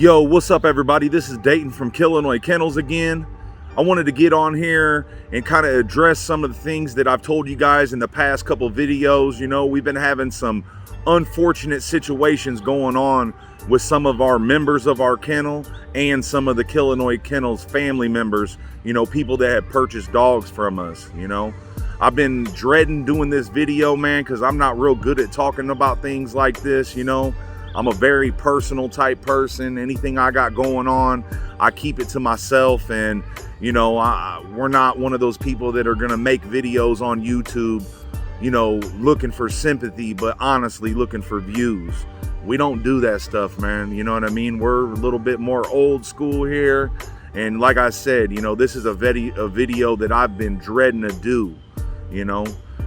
Yo, what's up everybody? This is Dayton from Killinois Kennels again. I wanted to get on here and kind of address some of the things that I've told you guys in the past couple videos. You know, we've been having some unfortunate situations going on with some of our members of our kennel and some of the Killinois Kennels family members, you know, people that have purchased dogs from us. You know, I've been dreading doing this video, man, because I'm not real good at talking about things like this. You know, I'm a very personal type person. Anything I got going on, I keep it to myself. And, you know, we're not one of those people that are going to make videos on YouTube, you know, looking for sympathy, but honestly looking for views. We don't do that stuff, man. You know what I mean? We're a little bit more old school here. And like I said, you know, this is a video that I've been dreading to do. You know,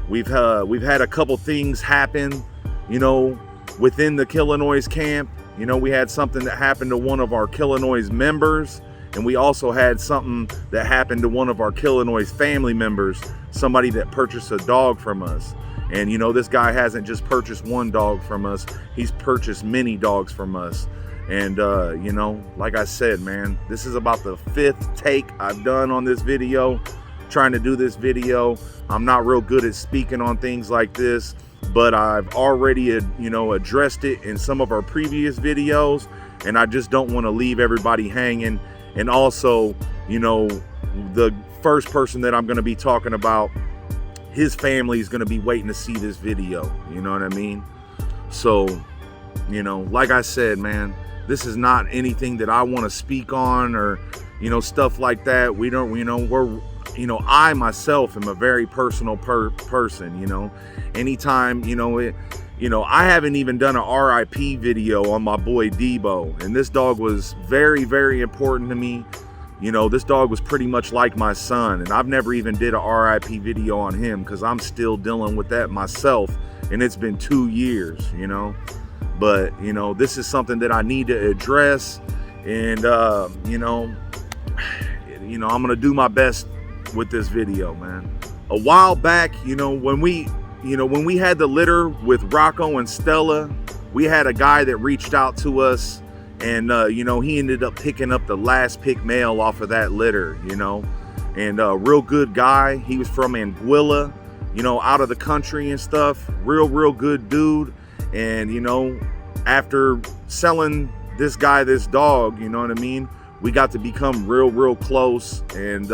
we've had a couple things happen, you know, within the Killinois camp. You know, we had something that happened to one of our Killinois members, and we also had something that happened to one of our Killinois family members, somebody that purchased a dog from us. And you know, this guy hasn't just purchased one dog from us, he's purchased many dogs from us. And you know, like I said, man, this is about the 5th take I've done on this video, trying to do this video. I'm not real good at speaking on things like this, but I've already, you know, addressed it in some of our previous videos, and I just don't want to leave everybody hanging. And also, you know, the first person that I'm going to be talking about, his family is going to be waiting to see this video. You know what I mean? So, you know, like I said, man, this is not anything that I want to speak on or, you know, stuff like that. We don't, you know, I myself am a very personal person, you know. Anytime, you know, I haven't even done an RIP video on my boy Debo, and this dog was very, very important to me. You know, this dog was pretty much like my son, and I've never even did a RIP video on him because I'm still dealing with that myself, and it's been 2 years, you know. But, you know, this is something that I need to address, and, you know, I'm going to do my best with this video, man. A while back, you know, when we had the litter with Rocco and Stella, we had a guy that reached out to us, and you know, he ended up picking up the last pick male off of that litter, you know. And real good guy. He was from Anguilla, you know, out of the country and stuff. Real good dude. And you know, after selling this guy this dog, you know what I mean, we got to become real close. And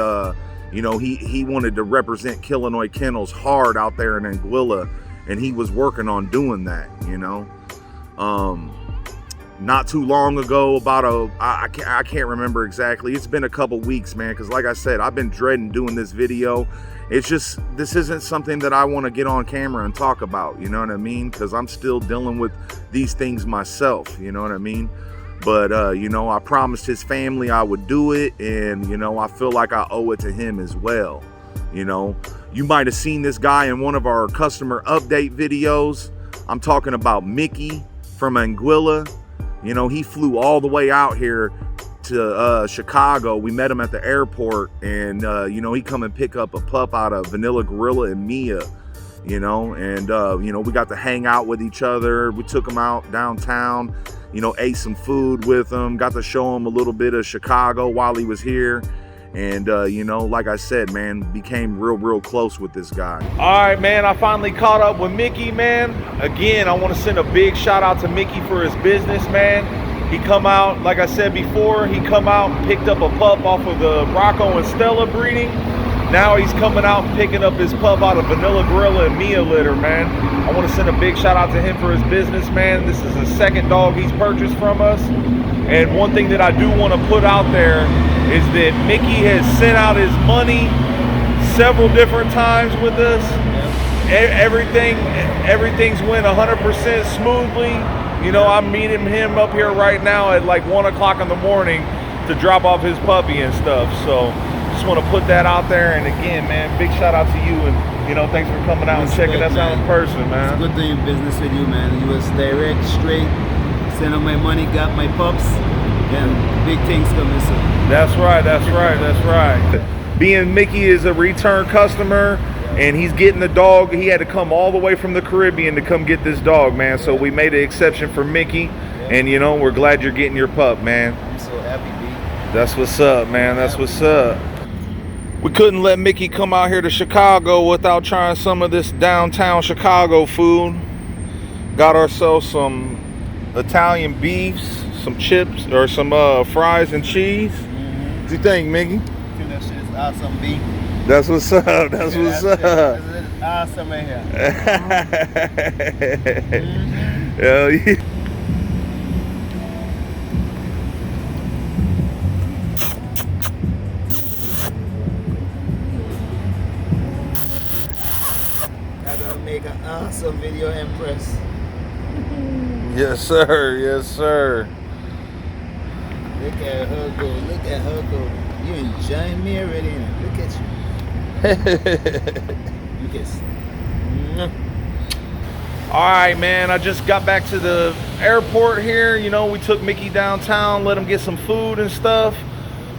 you know, he wanted to represent Killinois Kennels hard out there in Anguilla, and he was working on doing that, you know. Not too long ago, about I can't remember exactly. It's been a couple weeks, man, because like I said, I've been dreading doing this video. It's just, this isn't something that I want to get on camera and talk about, you know what I mean? Because I'm still dealing with these things myself, you know what I mean? But, you know, I promised his family I would do it, and, you know, I feel like I owe it to him as well. You know, you might have seen this guy in one of our customer update videos. I'm talking about Mickey from Anguilla. You know, he flew all the way out here to Chicago. We met him at the airport, and, you know, he come and pick up a pup out of Vanilla Gorilla and Mia, you know, and, you know, we got to hang out with each other. We took him out downtown, you know, ate some food with him, got to show him a little bit of Chicago while he was here. And, you know, like I said, man, became real close with this guy. All right, man, I finally caught up with Mickey, man. Again, I want to send a big shout out to Mickey for his business, man. He come out, like I said before, he come out and picked up a pup off of the Rocco and Stella breeding. Now he's coming out and picking up his pup out of Vanilla Gorilla and Mia litter, man. I want to send a big shout out to him for his business, man. This is the 2nd dog he's purchased from us. And one thing that I do want to put out there is that Mickey has sent out his money several different times with us. Everything's went 100% smoothly. You know, I'm meeting him up here right now at like 1 o'clock in the morning to drop off his puppy and stuff. So just want to put that out there. And again, man, big shout out to you, and you know, thanks for coming out and checking us out in person, man. It's good doing business with you, man. You was direct, straight, sent out my money, got my pups, and big things coming soon. That's right. Being Mickey is a return customer, and he's getting the dog. He had to come all the way from the Caribbean to come get this dog, man. So we made an exception for Mickey. And you know, we're glad you're getting your pup, man. I'm so happy, B. That's what's up, man. That's what's up. We couldn't let Mickey come out here to Chicago without trying some of this downtown Chicago food. Got ourselves some Italian beefs, some chips, or some fries and cheese. What do you think, Mickey? I think that shit is awesome, B. That's what's up. That's what's up. That's awesome right here. Hell yeah. I'm gonna make an awesome video, Empress. Yes, sir. Yes, sir. Look at her go. Look at her go. You enjoying me already? Look at you. Look at you. All right, man. I just got back to the airport here. You know, we took Mickey downtown, let him get some food and stuff.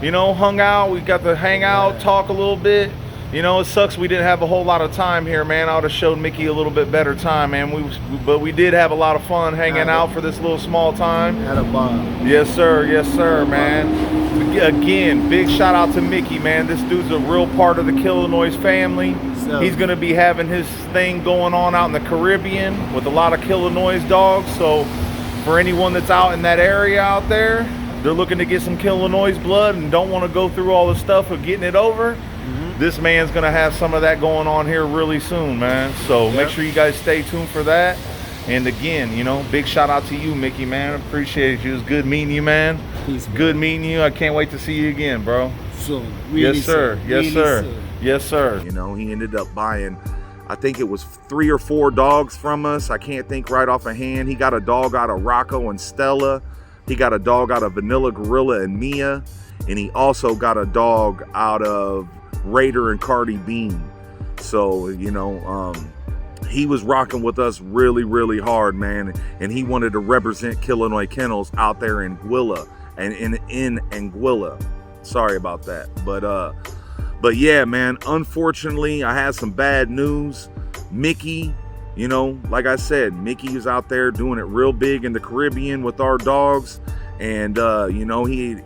You know, hung out. We got to hang out, talk a little bit. You know, it sucks we didn't have a whole lot of time here, man. I would have showed Mickey a little bit better time, man. But we did have a lot of fun hanging out for this little small time. Had a ball. Yes, sir. Yes, sir, man. Again, big shout out to Mickey, man. This dude's a real part of the Killinois family. So, He's going to be having his thing going on out in the Caribbean with a lot of Killinois dogs. So for anyone that's out in that area out there, they're looking to get some Killinois blood and don't want to go through all the stuff of getting it over. This man's gonna have some of that going on here really soon, man. So make sure you guys stay tuned for that. And again, you know, big shout out to you, Mickey, man. Appreciate you. It was good meeting you, man. Peace, good meeting you. I can't wait to see you again, bro. So, really, yes, sir. Yes, really sir. soon. Yes, sir. You know, he ended up buying, I think it was 3 or 4 dogs from us. I can't think right off a hand. He got a dog out of Rocco and Stella. He got a dog out of Vanilla Gorilla and Mia. And he also got a dog out of Raider and Cardi Bean. So, you know, he was rocking with us really, really hard, man. And he wanted to represent Killinois Kennels out there in Anguilla and in Anguilla. Sorry about that. But yeah, man, unfortunately, I had some bad news. Mickey, you know, like I said, Mickey was out there doing it real big in the Caribbean with our dogs. And, you know, he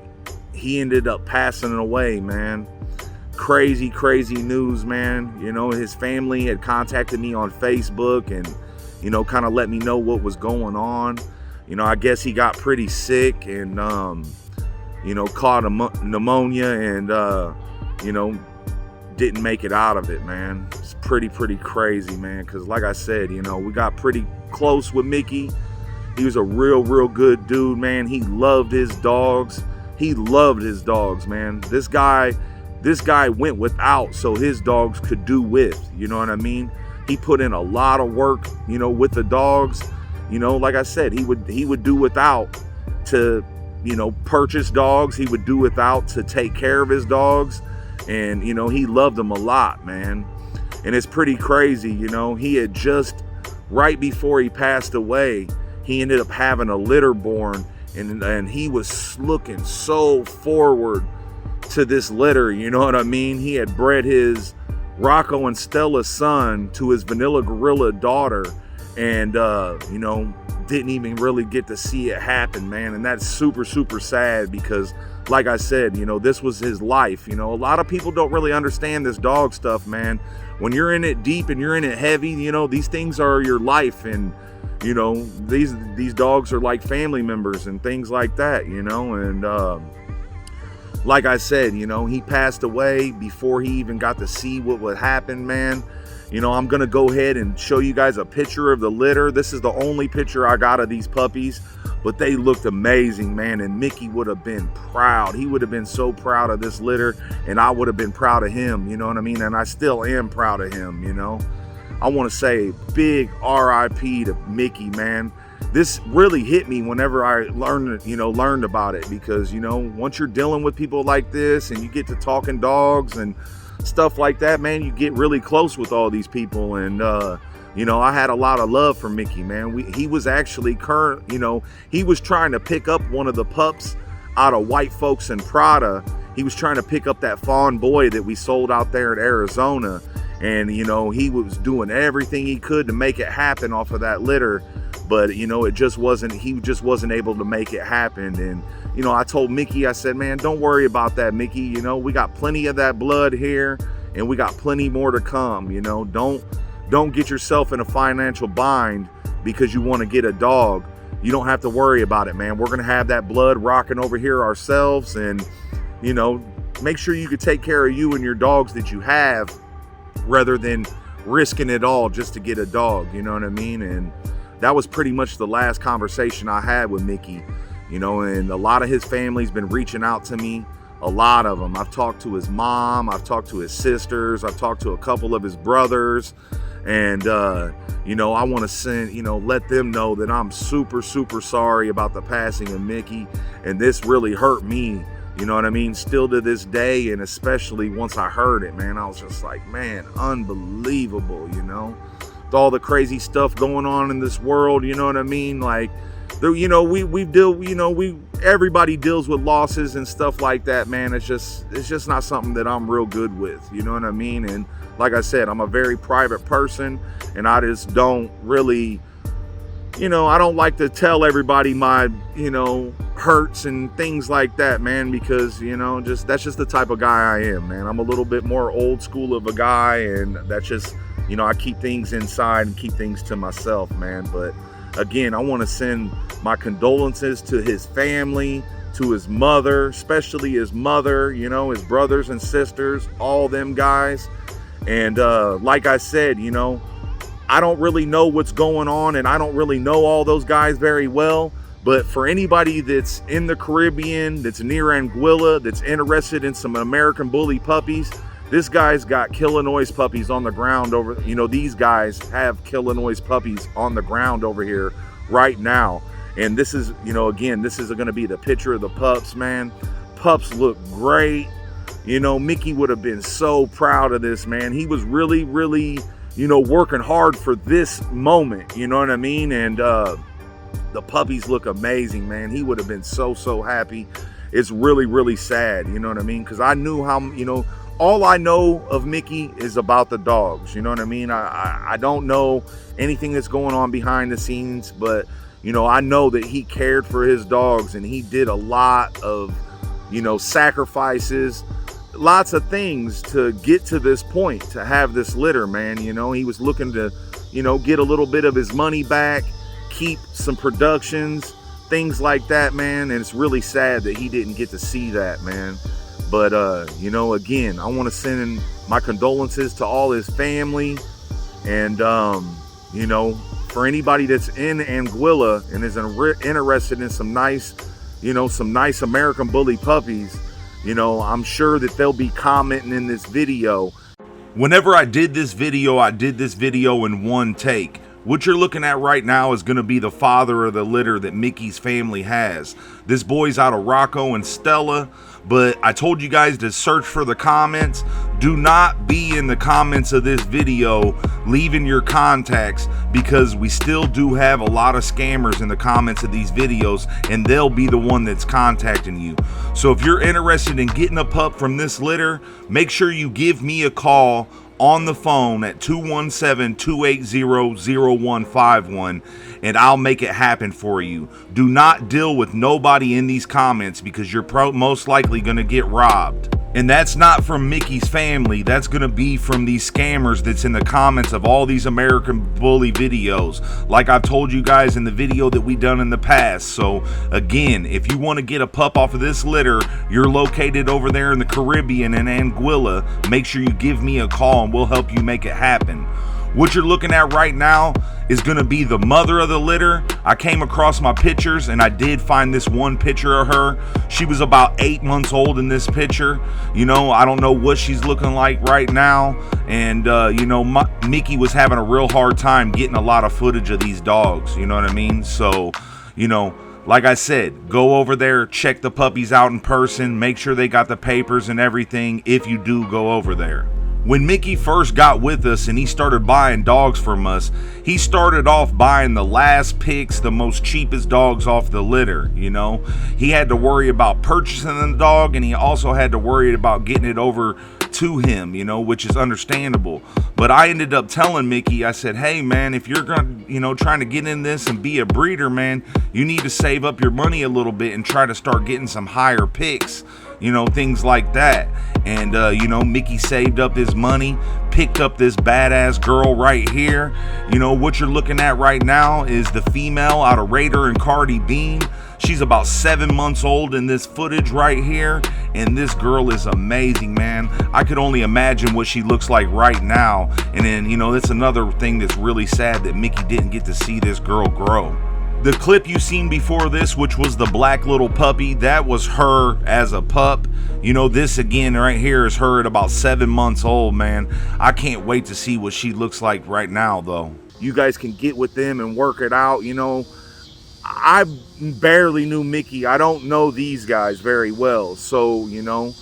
ended up passing away, man. Crazy news, man. You know, his family had contacted me on Facebook and, you know, kind of let me know what was going on. You know, I guess he got pretty sick and, you know, caught a pneumonia and, you know, didn't make it out of it, man. It's pretty crazy, man. Because like I said, you know, we got pretty close with Mickey. He was a real good dude, man. He loved his dogs. He loved his dogs, man. This guy went without so his dogs could do with, you know what I mean? He put in a lot of work, you know, with the dogs. You know, like I said, he would do without to, you know, purchase dogs. He would do without to take care of his dogs. And, you know, he loved them a lot, man. And it's pretty crazy, you know. He had just, right before he passed away, he ended up having a litter born. And he was looking so forward to this litter, you know what I mean? He had bred his Rocco and Stella son to his Vanilla Gorilla daughter, and you know, didn't even really get to see it happen, man. And that's super sad because, like I said, you know, this was his life. You know, a lot of people don't really understand this dog stuff, man. When you're in it deep and you're in it heavy, you know, these things are your life, and you know, these dogs are like family members and things like that, you know. And like I said, you know, he passed away before he even got to see what would happen, man. You know, I'm gonna go ahead and show you guys a picture of the litter. This is the only picture I got of these puppies, but they looked amazing, man. And Mickey would have been proud. He would have been so proud of this litter, and I would have been proud of him, you know what I mean? And I still am proud of him, you know. I want to say big RIP to Mickey, man. This really hit me whenever I learned about it, because, you know, once you're dealing with people like this and you get to talking dogs and stuff like that, man, you get really close with all these people. And you know, I had a lot of love for Mickey, man. He was actually he was trying to pick up one of the pups out of White Folks and Prada. He was trying to pick up that fawn boy that we sold out there in Arizona. And, you know, he was doing everything he could to make it happen off of that litter. but you know, it just wasn't, he just wasn't able to make it happen. And you know, I told Mickey, I said, man, don't worry about that, Mickey. You know, we got plenty of that blood here, and we got plenty more to come. You know, don't get yourself in a financial bind because you want to get a dog. You don't have to worry about it, man. We're gonna have that blood rocking over here ourselves, and you know, make sure you can take care of you and your dogs that you have, rather than risking it all just to get a dog. You know what I mean? And that was pretty much the last conversation I had with Mickey. You know, and a lot of his family's been reaching out to me. A lot of them. I've talked to his mom, I've talked to his sisters, I've talked to a couple of his brothers, and you know, I want to send, you know, let them know that I'm super sorry about the passing of Mickey, and this really hurt me. You know what I mean? Still to this day, and especially once I heard it, man, I was just like, man, unbelievable, you know? With all the crazy stuff going on in this world, you know what I mean? Like, you know, everybody deals with losses and stuff like that, man. It's just not something that I'm real good with, you know what I mean? And like I said, I'm a very private person, and I just don't really, you know, I don't like to tell everybody my, you know, hurts and things like that, man, because, you know, that's just the type of guy I am, man. I'm a little bit more old school of a guy, and that's just, you know, I keep things inside and keep things to myself, man. But again, I want to send my condolences to his family, to his mother, especially his mother, you know, his brothers and sisters, all them guys. And like I said, you know, I don't really know what's going on, and I don't really know all those guys very well, but for anybody that's in the Caribbean, that's near Anguilla, that's interested in some American Bully puppies, this guy's got Killinois puppies on the ground over, you know, these guys have Killinois puppies on the ground over here right now. And this is, you know, again, this is going to be the picture of the pups, man. Pups look great. You know, Mickey would have been so proud of this, man. He was really, you know, working hard for this moment, you know what I mean? And the puppies look amazing, man. He would have been so happy. It's really sad, you know what I mean? Because I knew how, you know, all I know of Mickey is about the dogs, you know what I mean? I don't know anything that's going on behind the scenes, but, you know, I know that he cared for his dogs, and he did a lot of, you know, sacrifices, lots of things to get to this point, to have this litter, man. You know, he was looking to, you know, get a little bit of his money back, keep some productions, things like that, man. And it's really sad that he didn't get to see that, man. But you know, again, I want to send in my condolences to all his family, and you know, for anybody that's in Anguilla and is interested in some nice, you know, some nice American Bully puppies, you know, I'm sure that they'll be commenting in this video. Whenever I did this video in one take. What you're looking at right now is going to be the father of the litter that Mickey's family has. This boy's out of Rocco and Stella, but I told you guys to search for the comments. Do not be in the comments of this video leaving your contacts, because we still do have a lot of scammers in the comments of these videos, and they'll be the one that's contacting you. So if you're interested in getting a pup from this litter, make sure you give me a call on the phone at 217-280-0151, and I'll make it happen for you. Do not deal with nobody in these comments, because you're most likely going to get robbed. And that's not from Mickey's family. That's going to be from these scammers that's in the comments of all these American Bully videos, like I've told you guys in the video that we done in the past. So again, if you want to get a pup off of this litter, you're located over there in the Caribbean in Anguilla, make sure you give me a call and we'll help you make it happen. What you're looking at right now is going to be the mother of the litter. I came across my pictures, and I did find this one picture of her. She was about 8 months old in this picture. You know, I don't know what she's looking like right now. And, you know, Mickey was having a real hard time getting a lot of footage of these dogs. You know what I mean? So, you know, like I said, go over there, check the puppies out in person, make sure they got the papers and everything if you do go over there. When Mickey first got with us and he started buying dogs from us, he started off buying the last picks, the most cheapest dogs off the litter, you know. He had to worry about purchasing the dog, and he also had to worry about getting it over to him, you know, which is understandable. But I ended up telling Mickey, I said, hey man, if you're gonna, you know, trying to get in this and be a breeder, man, you need to save up your money a little bit and try to start getting some higher picks, you know, things like that. And you know, Mickey saved up his money, picked up this badass girl right here. You know, what you're looking at right now is the female out of Raider and Cardi Bean. She's about 7 months old in this footage right here, and this girl is amazing, man. I could only imagine what she looks like right now. And then, you know, that's another thing that's really sad, that Mickey didn't get to see this girl grow. The clip you seen before this, which was the black little puppy, that was her as a pup. You know, this again right here is her at about 7 months old, man. I can't wait to see what she looks like right now, though. You guys can get with them and work it out, you know. I barely knew Mickey. I don't know these guys very well. So, you know,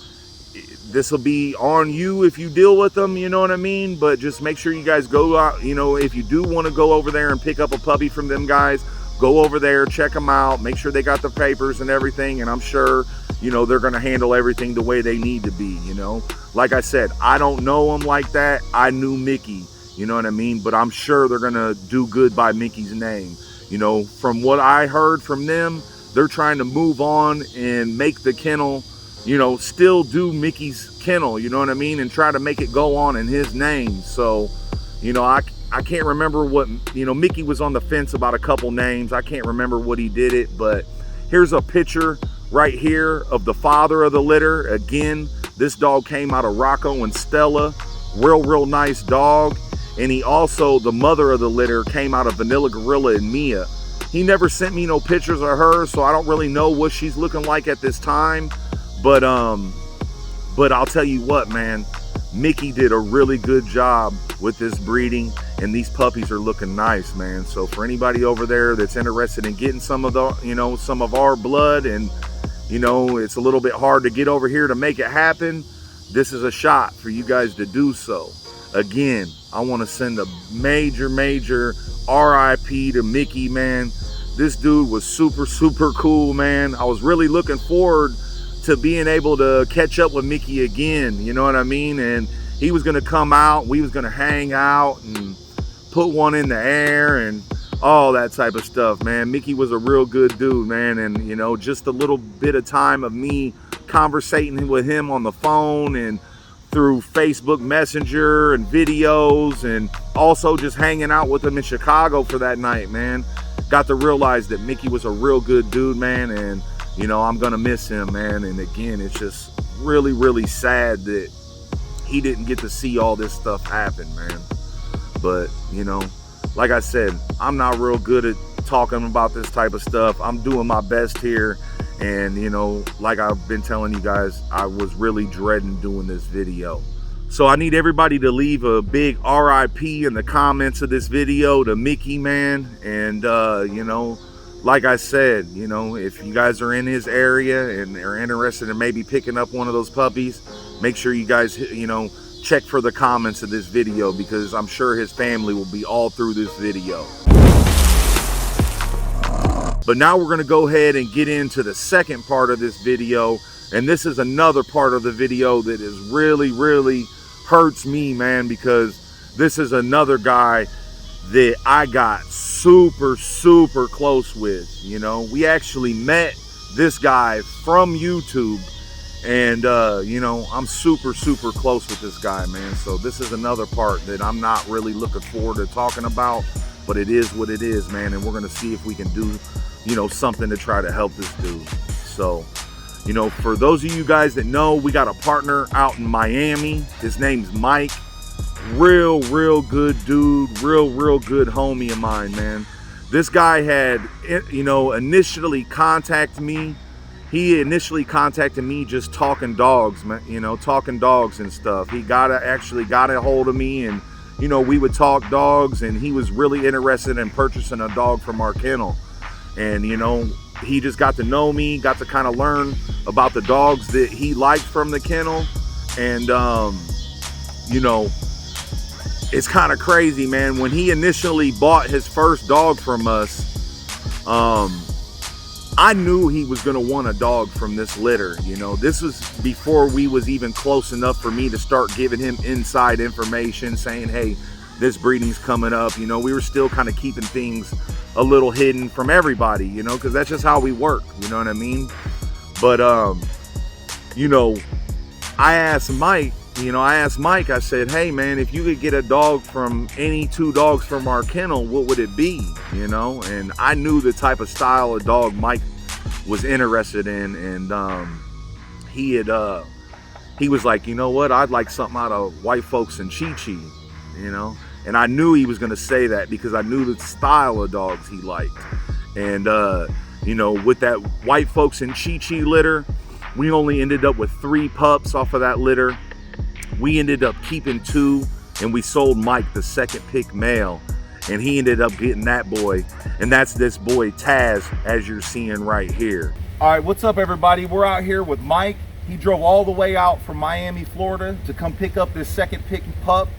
this will be on you if you deal with them, you know what I mean? But just make sure you guys go out, you know, if you do want to go over there and pick up a puppy from them guys, go over there, check them out, make sure they got the papers and everything. And I'm sure, you know, they're going to handle everything the way they need to be, you know. Like I said, I don't know them like that. I knew Mickey, you know what I mean? But I'm sure they're going to do good by Mickey's name. You know, from what I heard from them, they're trying to move on and make the kennel, you know, still do Mickey's kennel, you know what I mean? And try to make it go on in his name. So, you know, I can't remember what, you know, Mickey was on the fence about a couple names. I can't remember what he did it, but here's a picture right here of the father of the litter. Again, this dog came out of Rocco and Stella. Real nice dog. And he also, the mother of the litter, came out of Vanilla Gorilla and Mia. He never sent me no pictures of her, so I don't really know what she's looking like at this time. But I'll tell you what, man, Mickey did a really good job with this breeding, and these puppies are looking nice, man. So for anybody over there that's interested in getting some of the, you know, some of our blood, and, you know, it's a little bit hard to get over here to make it happen, this is a shot for you guys to do so. Again, I want to send a major RIP to Mickey, man. This dude was super cool, man. I was really looking forward to being able to catch up with Mickey again, you know what I mean? And he was going to come out, we was going to hang out and put one in the air and all that type of stuff, man. Mickey was a real good dude, man. And, you know, just a little bit of time of me conversating with him on the phone and through Facebook Messenger and videos, and also just hanging out with him in Chicago for that night, man. Got to realize that Mickey was a real good dude, man, and, you know, I'm gonna miss him, man. And again, it's just really sad that he didn't get to see all this stuff happen, man. But, you know, like I said, I'm not real good at talking about this type of stuff. I'm doing my best here. And, you know, like I've been telling you guys, I was really dreading doing this video. So I need everybody to leave a big RIP in the comments of this video to Mickey, man. And, you know, like I said, you know, if you guys are in his area and are interested in maybe picking up one of those puppies, make sure you guys, you know, check for the comments of this video, because I'm sure his family will be all through this video. But now we're going to go ahead and get into the second part of this video. And this is another part of the video that is really hurts me, man, because this is another guy that I got super close with. You know, we actually met this guy from YouTube, and you know, I'm super close with this guy, man. So this is another part that I'm not really looking forward to talking about, but it is what it is, man. And we're going to see if we can do, you know, something to try to help this dude. So, you know, for those of you guys that know, we got a partner out in Miami. His name's Mike. Real good dude, real good homie of mine, man. This guy had, you know, initially contacted me. He initially contacted me just talking dogs, man, you know, talking dogs and stuff. He actually got a hold of me, and, you know, we would talk dogs, and he was really interested in purchasing a dog from our kennel. And, you know, he just got to know me, got to kind of learn about the dogs that he liked from the kennel. And, you know, it's kind of crazy, man. When he initially bought his first dog from us, I knew he was gonna want a dog from this litter. You know, this was before we was even close enough for me to start giving him inside information, saying, hey, this breeding's coming up. You know, we were still kind of keeping things a little hidden from everybody, you know, because that's just how we work, you know what I mean? But you know, I asked Mike, I said, hey man, if you could get a dog from any 2 dogs from our kennel, what would it be? You know, and I knew the type of style of dog Mike was interested in, and he was like, you know what, I'd like something out of White Folks and Chi-Chi, you know, and I knew he was gonna say that because I knew the style of dogs he liked. And you know, with that White Folks and Chi-Chi litter, we only ended up with 3 pups off of that litter. We ended up keeping 2, and we sold Mike the second pick male, and he ended up getting that boy, and that's this boy Taz, as you're seeing right here. All right, what's up everybody? We're out here with Mike. He drove all the way out from Miami, Florida to come pick up this second pick pup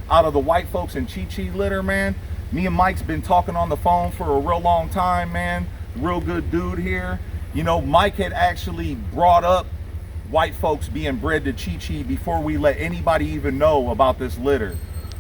out of the White Folks and Chi-Chi litter, man. Me and Mike's been talking on the phone for a real long time, man. Real good dude here. You know, Mike had actually brought up White Folks being bred to Chi-Chi before we let anybody even know about this litter.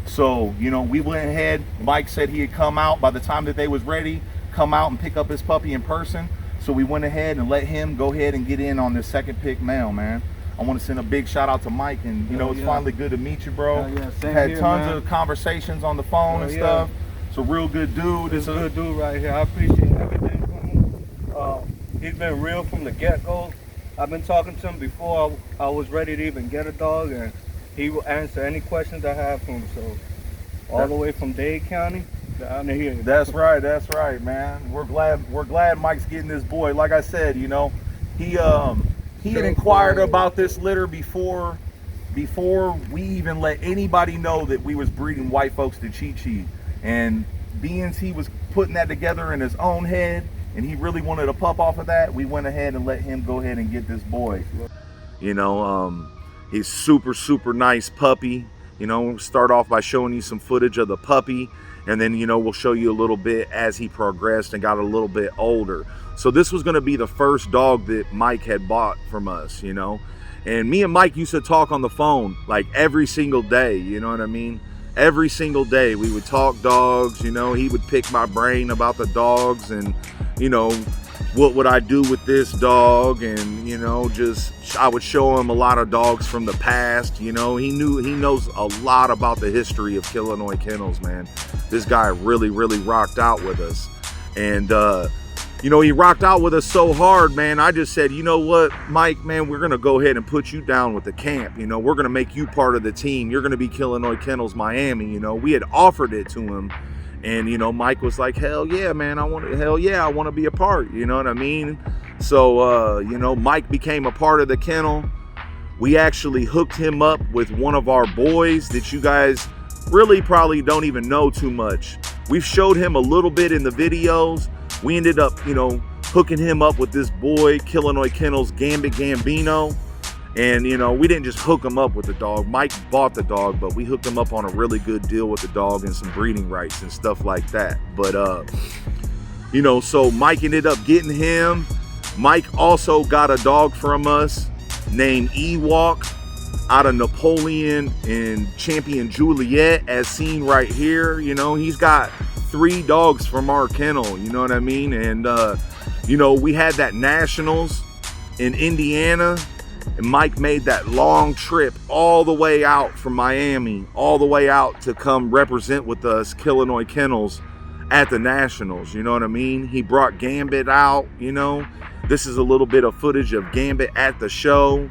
So, you know, we went ahead, Mike said he'd come out by the time that they was ready, come out and pick up his puppy in person. So we went ahead and let him go ahead and get in on this second pick male, man. I want to send a big shout out to Mike, and you know, it's finally good to meet you, bro. Had tons of conversations on the phone and stuff. It's a real good dude. It's a good dude right here. I appreciate everything from him. He's been real from the get-go. I've been talking to him before I was ready to even get a dog, and he will answer any questions I have for him. So all the way from Dade County down to here. That's right, man. We're glad Mike's getting this boy. Like I said, you know, he had inquired about this litter before we even let anybody know that we was breeding White Folks to Chi-Chi. And being he was putting that together in his own head, and he really wanted a pup off of that, we went ahead and let him go ahead and get this boy. You know, he's super nice puppy. You know, we'll start off by showing you some footage of the puppy, and then, you know, we'll show you a little bit as he progressed and got a little bit older. So this was going to be the first dog that Mike had bought from us, you know. And me and Mike used to talk on the phone like every single day, you know what I mean? Every single day we would talk dogs, you know. He would pick my brain about the dogs, and, you know, what would I do with this dog, and, you know, just I would show him a lot of dogs from the past. You know, he knows a lot about the history of Killinois Kennels, man. This guy really rocked out with us. And you know, he rocked out with us so hard, man. I just said, you know what, Mike, man, we're gonna go ahead and put you down with the camp. You know, we're gonna make you part of the team. You're gonna be Killinois Kennels Miami. You know, we had offered it to him, and, you know, Mike was like, hell yeah, man, I want to be a part. You know what I mean? So you know, Mike became a part of the kennel. We actually hooked him up with one of our boys that you guys really probably don't even know too much. We've showed him a little bit in the videos. We ended up, you know, hooking him up with this boy, Killinois Kennels Gambit Gambino. And, you know, we didn't just hook him up with the dog. Mike bought the dog, but we hooked him up on a really good deal with the dog and some breeding rights and stuff like that. But, you know, so Mike ended up getting him. Mike also got a dog from us named Ewok out of Napoleon and Champion Juliet, as seen right here. You know, he's got 3 dogs from our kennel, you know what I mean? And you know, we had that nationals in Indiana, and Mike made that long trip all the way out from Miami, all the way out to come represent with us Killinois Kennels at the nationals, you know what I mean? He brought Gambit out, you know. This is a little bit of footage of Gambit at the show.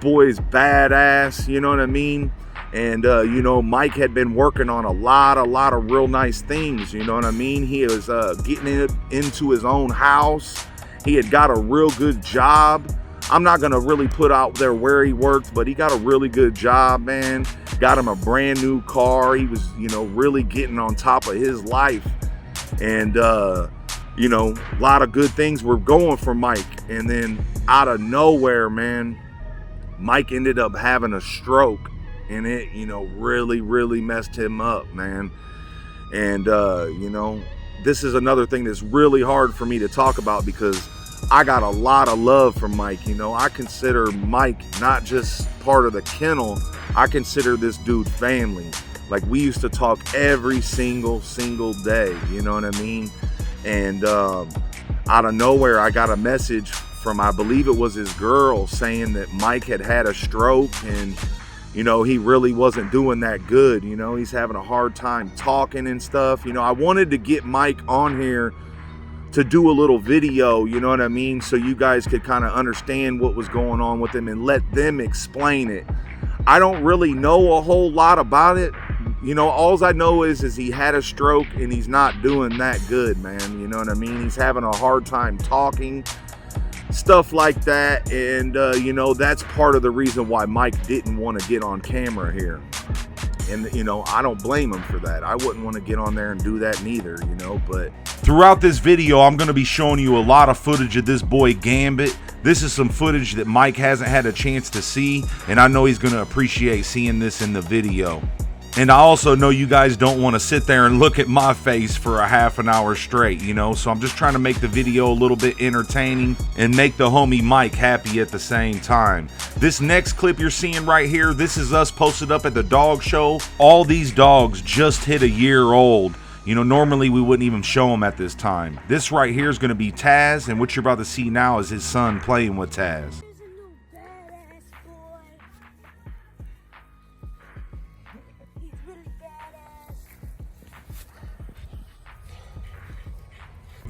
Boy's badass, you know what I mean? And you know, Mike had been working on a lot of real nice things, you know what I mean? He was getting it into his own house. He had got a real good job. I'm not gonna really put out there where he worked, but he got a really good job, man. Got him a brand new car. He was, you know, really getting on top of his life. And you know, a lot of good things were going for Mike. And then out of nowhere, man, Mike ended up having a stroke, and it, you know, really messed him up, man. And you know, this is another thing that's really hard for me to talk about, because I got a lot of love for Mike. You know, I consider Mike not just part of the kennel, I consider this dude family. Like, we used to talk every single day, you know what I mean? And out of nowhere, I got a message from, I believe it was his girl, saying that Mike had had a stroke and, you know, he really wasn't doing that good. You know, he's having a hard time talking and stuff. You know, I wanted to get Mike on here to do a little video, you know what I mean? So you guys could kind of understand what was going on with him and let them explain it. I don't really know a whole lot about it. You know, all I know is he had a stroke and he's not doing that good, man. You know what I mean? He's having a hard time talking, stuff like that. And, you know, that's part of the reason why Mike didn't want to get on camera here. And, you know, I don't blame him for that. I wouldn't want to get on there and do that neither, you know. But throughout this video, I'm going to be showing you a lot of footage of this boy Gambit. This is some footage that Mike hasn't had a chance to see, and I know he's going to appreciate seeing this in the video. And I also know you guys don't want to sit there and look at my face for a half an hour straight, you know, so I'm just trying to make the video a little bit entertaining and make the homie Mike happy at the same time. This next clip you're seeing right here, this is us posted up at the dog show. All these dogs just hit a year old. You know, normally we wouldn't even show them at this time. This right here is going to be Taz, and what you're about to see now is his son playing with Taz.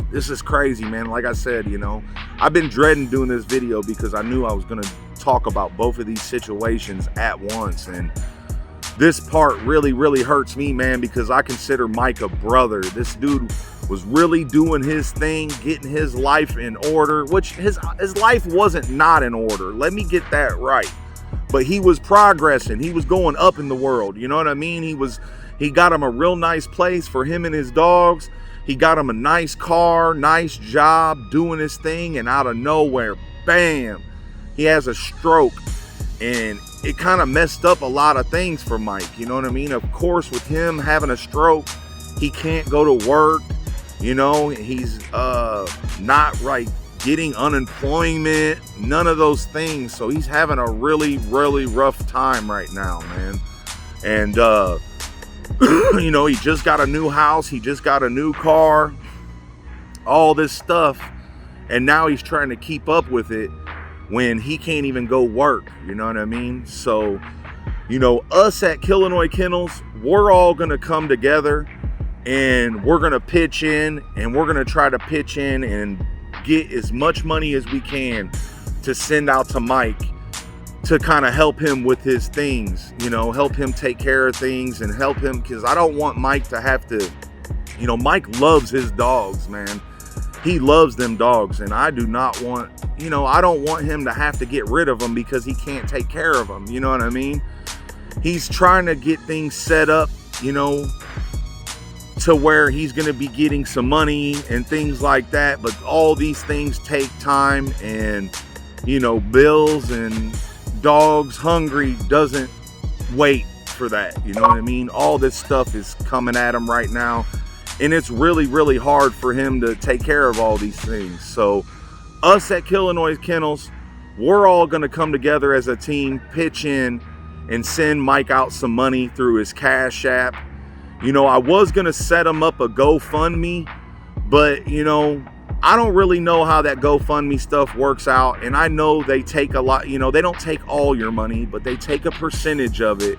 This is crazy, man. Like I said, you know, I've been dreading doing this video because I knew I was going to talk about both of these situations at once. And this part really hurts me, man, because I consider Mike a brother. This dude was really doing his thing, getting his life in order, which his life wasn't not in order. Let me get that right. But he was progressing. He was going up in the world. You know what I mean? He got him a real nice place for him and his dogs. He got him a nice car, nice job, doing his thing, and out of nowhere, bam, he has a stroke. And it kind of messed up a lot of things for Mike, you know what I mean? Of course, with him having a stroke, he can't go to work, you know, he's not right, getting unemployment, none of those things. So he's having a really rough time right now, man. And you know, he just got a new house, he just got a new car, all this stuff, and now he's trying to keep up with it when he can't even go work, you know what I mean? So, you know, us at Killinois Kennels, we're all gonna come together and we're gonna pitch in, and we're gonna try to pitch in and get as much money as we can to send out to Mike to kind of help him with his things, you know, help him take care of things and help him, because I don't want Mike to have to, you know, Mike loves his dogs, man. He loves them dogs, and I do not want, you know, I don't want him to have to get rid of them because he can't take care of them, you know what I mean? He's trying to get things set up, you know, to where he's going to be getting some money and things like that, but all these things take time, and, you know, bills and dogs hungry doesn't wait for that, you know what I mean? All this stuff is coming at him right now, and it's really hard for him to take care of all these things. So us at Killinois Kennels, we're all going to come together as a team, pitch in, and send Mike out some money through his Cash App. You know, I was going to set him up a GoFundMe, but, you know, I don't really know how that GoFundMe stuff works out, and I know they take a lot, you know, they don't take all your money, but they take a percentage of it,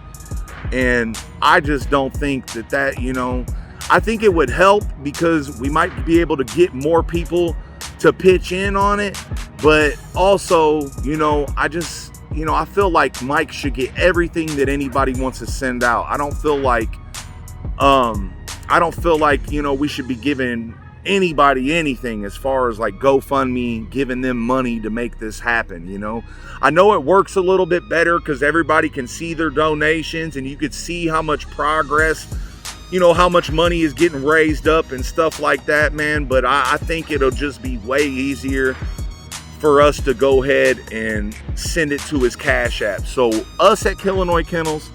and I just don't think that, you know, I think it would help because we might be able to get more people to pitch in on it, but also, you know, I feel like Mike should get everything that anybody wants to send out. I don't feel like, you know, we should be giving anybody anything as far as like GoFundMe, giving them money to make this happen, you know. I know it works a little bit better because everybody can see their donations and you could see how much progress, you know, how much money is getting raised up and stuff like that, man. But I think it'll just be way easier for us to go ahead and send it to his Cash App. So us at Killinois Kennels,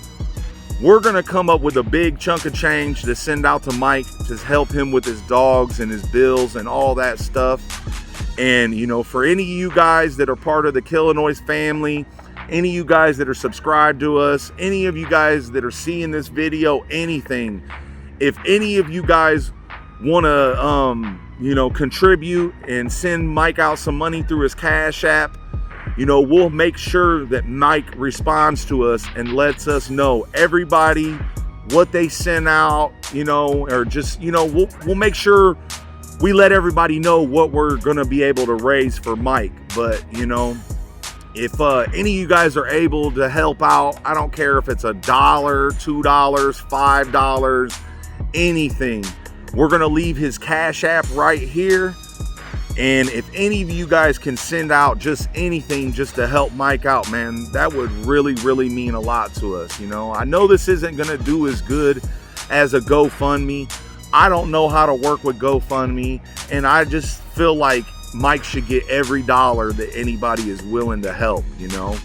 we're going to come up with a big chunk of change to send out to Mike to help him with his dogs and his bills and all that stuff. And, you know, for any of you guys that are part of the Killinois family, any of you guys that are subscribed to us, any of you guys that are seeing this video, anything, if any of you guys want to, you know, contribute and send Mike out some money through his Cash App, you know, we'll make sure that Mike responds to us and lets us know everybody what they send out, you know, or just, you know, we'll make sure we let everybody know what we're going to be able to raise for Mike. But, you know, if any of you guys are able to help out, I don't care if it's $1, $2, $5, anything. We're going to leave his Cash App right here. And if any of you guys can send out just anything just to help Mike out, man, that would really, really mean a lot to us. You know, I know this isn't going to do as good as a GoFundMe. I don't know how to work with GoFundMe, and I just feel like Mike should get every dollar that anybody is willing to help, you know.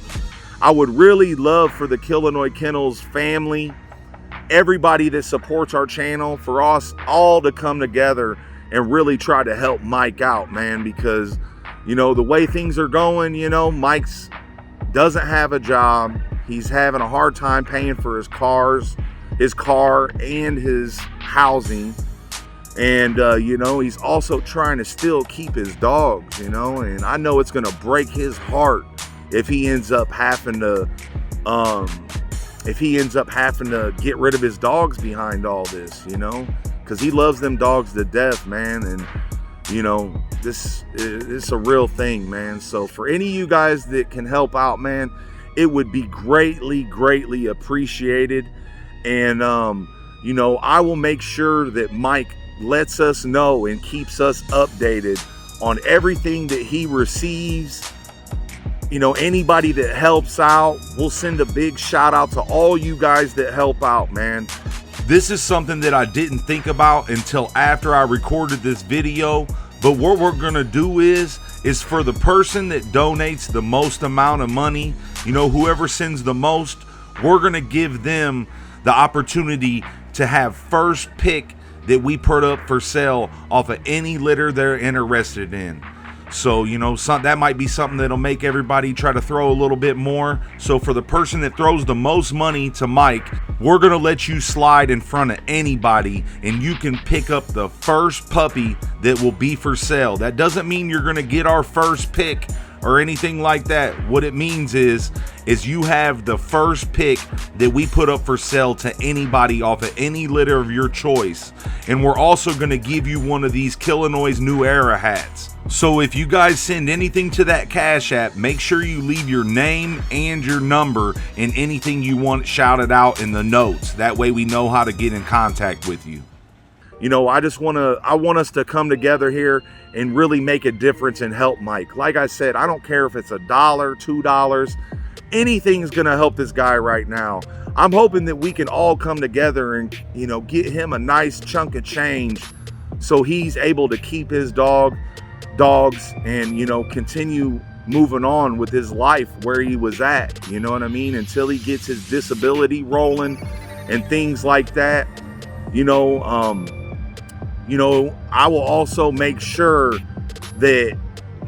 I would really love for the Killinois Kennels family, everybody that supports our channel, for us all to come together and really try to help Mike out, man, because, you know, the way things are going, you know, Mike's doesn't have a job. He's having a hard time paying for his car and his housing. And, you know, he's also trying to still keep his dogs, you know, and I know it's going to break his heart if he ends up having to, get rid of his dogs behind all this, you know, because he loves them dogs to death, man. And, you know, this is a real thing, man. So for any of you guys that can help out, man, it would be greatly, greatly appreciated. And, you know, I will make sure that Mike lets us know and keeps us updated on everything that he receives. You know, anybody that helps out, we'll send a big shout out to all you guys that help out, man. This is something that I didn't think about until after I recorded this video, but what we're gonna do is for the person that donates the most amount of money, you know, whoever sends the most, we're gonna give them the opportunity to have first pick that we put up for sale off of any litter they're interested in. So, you know, that might be something that'll make everybody try to throw a little bit more. So for the person that throws the most money to Mike, we're gonna let you slide in front of anybody and you can pick up the first puppy that will be for sale. That doesn't mean you're gonna get our first pick or anything like that. What it means is you have the first pick that we put up for sale to anybody off of any litter of your choice. And we're also going to give you one of these Killinois New Era hats. So if you guys send anything to that Cash App, make sure you leave your name and your number and anything you want shouted out in the notes. That way we know how to get in contact with you. You know, I want us to come together here and really make a difference and help Mike. Like I said, I don't care if it's $1, $2, anything's gonna help this guy right now. I'm hoping that we can all come together and, you know, get him a nice chunk of change so he's able to keep his dogs and, you know, continue moving on with his life where he was at, you know what I mean, until he gets his disability rolling and things like that. You know, I will also make sure that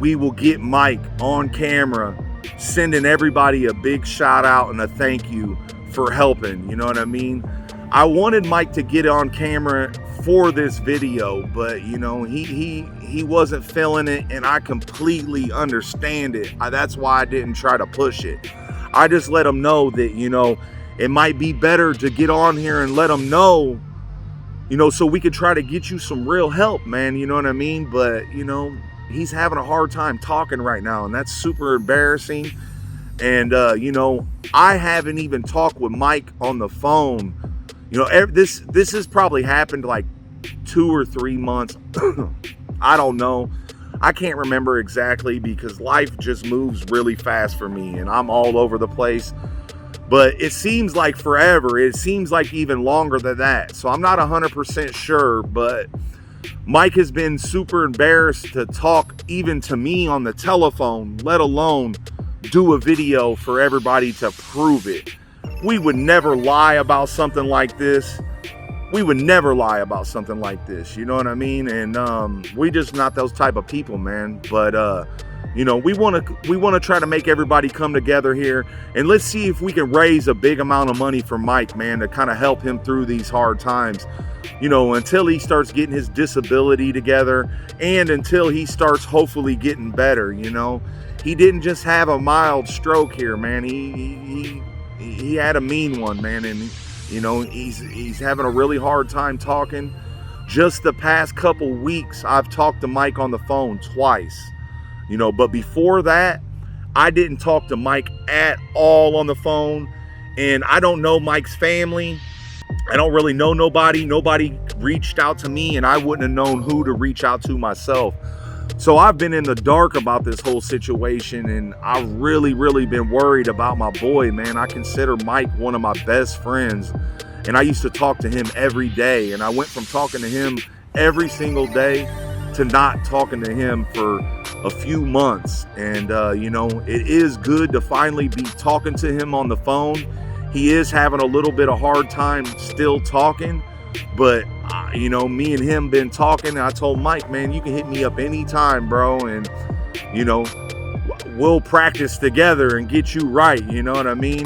we will get Mike on camera, sending everybody a big shout out and a thank you for helping, you know what I mean? I wanted Mike to get on camera for this video, but, you know, he wasn't feeling it, and I completely understand it. That's why I didn't try to push it. I just let him know that, you know, it might be better to get on here and let him know, you know, so we could try to get you some real help, man, you know what I mean? But, you know, he's having a hard time talking right now, and that's super embarrassing. And, you know, I haven't even talked with Mike on the phone. You know, this has probably happened like 2 or 3 months. I don't know. I can't remember exactly because life just moves really fast for me and I'm all over the place. But it seems like forever. It seems like even longer than that. So I'm not 100% sure, but Mike has been super embarrassed to talk even to me on the telephone, let alone do a video for everybody to prove it. We would never lie about something like this. we would never lie about something like this, you know what I mean? And we just not those type of people, man. But you know, we want to try to make everybody come together here, and let's see if we can raise a big amount of money for Mike, man, to kind of help him through these hard times, you know, until he starts getting his disability together, and until he starts hopefully getting better. You know, he didn't just have a mild stroke here, man. He had a mean one, man, and you know, he's having a really hard time talking. Just the past couple weeks, I've talked to Mike on the phone twice, you know, but before that, I didn't talk to Mike at all on the phone. And I don't know Mike's family. I don't really know nobody. Nobody reached out to me, and I wouldn't have known who to reach out to myself. So I've been in the dark about this whole situation, and I've really been worried about my boy, man. I consider Mike one of my best friends, and I used to talk to him every day. And I went from talking to him every single day to not talking to him for a few months. And you know, it is good to finally be talking to him on the phone. He is having a little bit of hard time still talking, but you know, me and him been talking, and I told Mike, man, you can hit me up anytime, bro, and you know, we'll practice together and get you right, you know what I mean?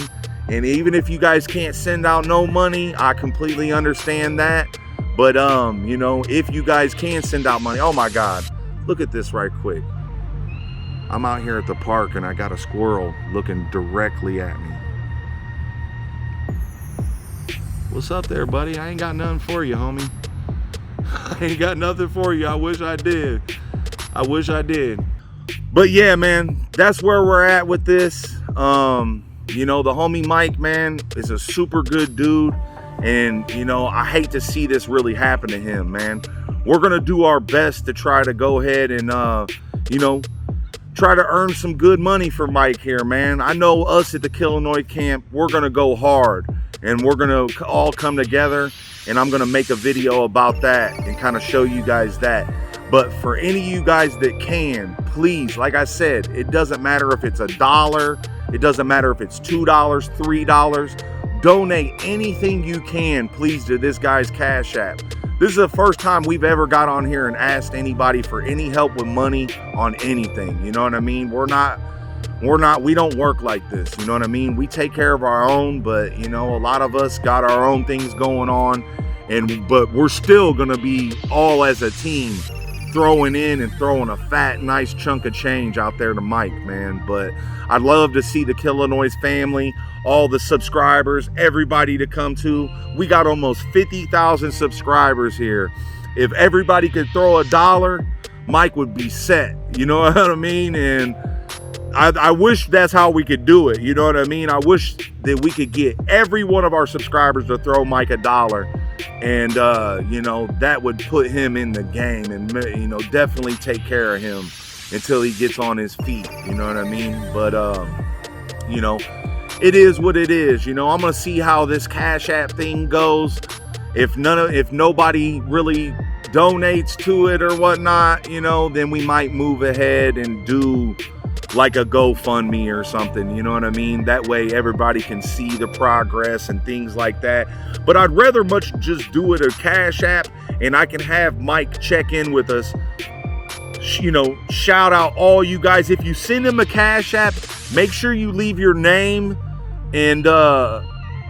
And even if you guys can't send out no money, I completely understand that. But you know, if you guys can send out money, oh my God, look at this right quick. I'm out here at the park, and I got a squirrel looking directly at me. What's up there, buddy? I ain't got nothing for you, homie. I ain't got nothing for you. I wish I did. I wish I did. But yeah, man, that's where we're at with this. You know, the homie Mike, man, is a super good dude. And, you know, I hate to see this really happen to him, man. We're going to do our best to try to go ahead and, you know, try to earn some good money for Mike here, man. I know us at the Killinois camp, we're going to go hard. And we're going to all come together, and I'm going to make a video about that and kind of show you guys that. But for any of you guys that can, please, like I said, it doesn't matter if it's $1, it doesn't matter if it's $2, $3, donate anything you can, please, to this guy's Cash App. This is the first time we've ever got on here and asked anybody for any help with money on anything. You know what I mean? We don't work like this, you know what I mean? We take care of our own, but you know, a lot of us got our own things going on, but we're still gonna be all as a team throwing in and throwing a fat, nice chunk of change out there to Mike, man. But I'd love to see the Killinois family, all the subscribers, everybody to come to. We got almost 50,000 subscribers here. If everybody could throw $1, Mike would be set, you know what I mean? And I wish that's how we could do it, you know what I mean? I wish that we could get every one of our subscribers to throw Mike $1, and you know, that would put him in the game, and you know, definitely take care of him until he gets on his feet, you know what I mean? But you know, it is what it is. You know, I'm gonna see how this Cash App thing goes. If nobody really donates to it or whatnot, you know, then we might move ahead and do like a GoFundMe or something, you know what I mean? That way everybody can see the progress and things like that. But I'd rather much just do it a Cash App, and I can have Mike check in with us. You know, shout out all you guys. If you send him a Cash App, make sure you leave your name, and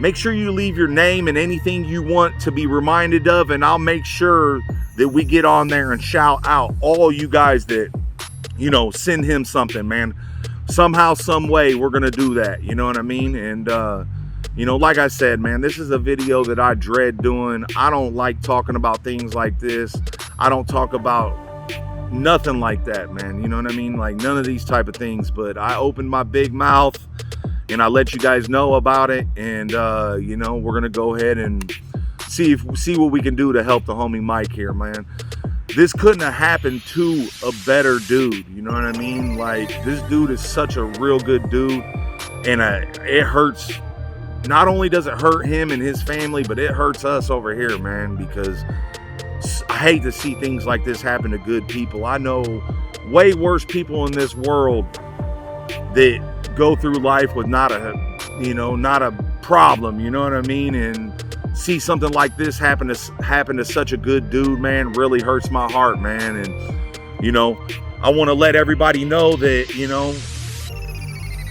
make sure you leave your name and anything you want to be reminded of, and I'll make sure that we get on there and shout out all you guys that, you know, send him something, man. Somehow, some way, we're gonna do that, you know what I mean? And you know, like I said, man, this is a video that I dread doing. I don't like talking about things like this. I don't talk about nothing like that, man, you know what I mean? Like none of these type of things. But I opened my big mouth and I let you guys know about it. And you know, we're gonna go ahead and see what we can do to help the homie Mike here, man. This couldn't have happened to a better dude, you know what I mean? Like, this dude is such a real good dude, and it hurts. Not only does it hurt him and his family, but it hurts us over here, man, because I hate to see things like this happen to good people. I know way worse people in this world that go through life with not a problem, you know what I mean? And see something like this happen to such a good dude, man, really hurts my heart, man. And, you know, I want to let everybody know that, you know,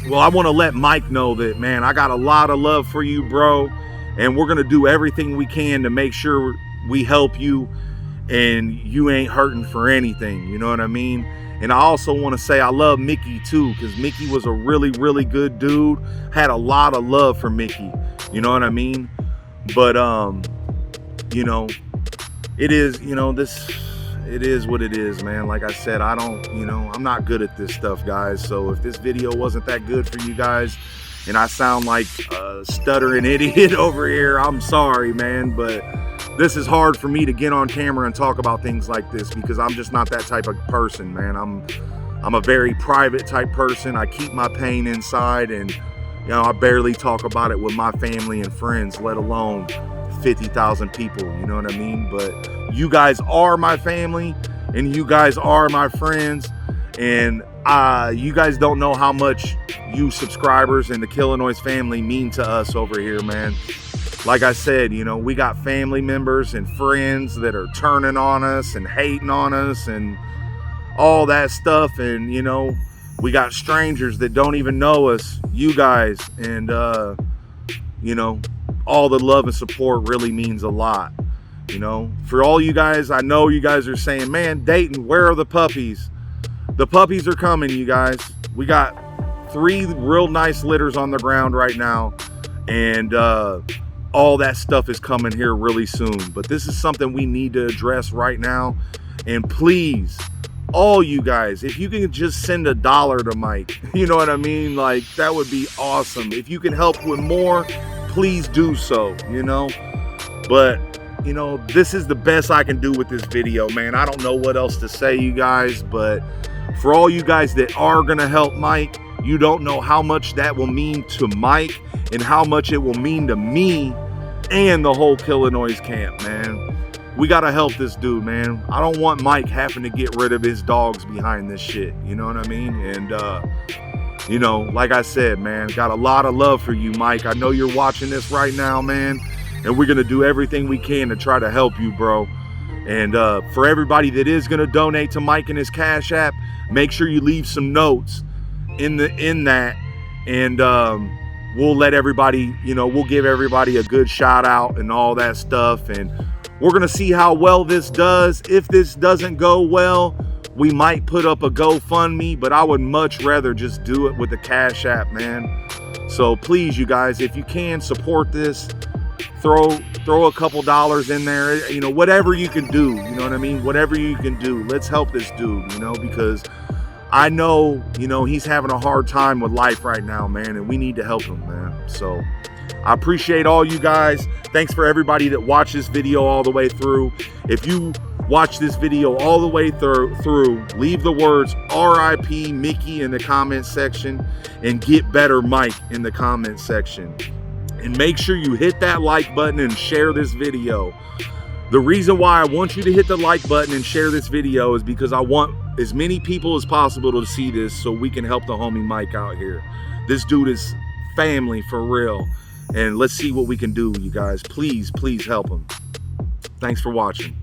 well, I want to let Mike know that, man, I got a lot of love for you, bro. And we're going to do everything we can to make sure we help you and you ain't hurting for anything. You know what I mean? And I also want to say I love Mickey too, because Mickey was a really, really good dude. Had a lot of love for Mickey. You know what I mean? But, you know, it is, you know, it is what it is, man. Like I said, I don't, you know, I'm not good at this stuff, guys. So if this video wasn't that good for you guys and I sound like a stuttering idiot over here, I'm sorry, man. But this is hard for me to get on camera and talk about things like this because I'm just not that type of person, man. I'm a very private type person. I keep my pain inside, and, you know, I barely talk about it with my family and friends, let alone 50,000 people, you know what I mean? But you guys are my family and you guys are my friends, and you guys don't know how much you subscribers and the Killinois family mean to us over here, man. Like I said, you know, we got family members and friends that are turning on us and hating on us and all that stuff, and, you know, we got strangers that don't even know us, you guys, and you know, all the love and support really means a lot. You know, for all you guys, I know you guys are saying, man, Dayton, where are the puppies? The puppies are coming, you guys. We got 3 real nice litters on the ground right now, and all that stuff is coming here really soon. But this is something we need to address right now. And please, all you guys, if you can just send $1 to Mike, you know what I mean? Like, that would be awesome. If you can help with more, please do so, you know? But, you know, this is the best I can do with this video, man. I don't know what else to say, you guys, but for all you guys that are gonna help Mike, you don't know how much that will mean to Mike and how much it will mean to me and the whole Killinois camp, man. We gotta help this dude, man. I don't want Mike having to get rid of his dogs behind this shit, you know what I mean? And you know, like I said, man, got a lot of love for you, Mike. I know you're watching this right now, man, and we're gonna do everything we can to try to help you, bro. And for everybody that is gonna donate to Mike and his Cash App, make sure you leave some notes in that, and we'll let everybody, you know, we'll give everybody a good shout out and all that stuff. And we're gonna see how well this does. If this doesn't go well, we might put up a GoFundMe, but I would much rather just do it with the Cash App, man. So please, you guys, if you can support this, throw a couple dollars in there, you know, whatever you can do, you know what I mean? Whatever you can do, let's help this dude, you know, because I know, you know, he's having a hard time with life right now, man, and we need to help him, man. So I appreciate all you guys. Thanks for everybody that watched this video all the way through. If you watch this video all the way through, leave the words RIP Mickey in the comment section and Get Better Mike in the comment section. And make sure you hit that like button and share this video. The reason why I want you to hit the like button and share this video is because I want as many people as possible to see this so we can help the homie Mike out here. This dude is family for real. And let's see what we can do, you guys. Please, please help him. Thanks for watching.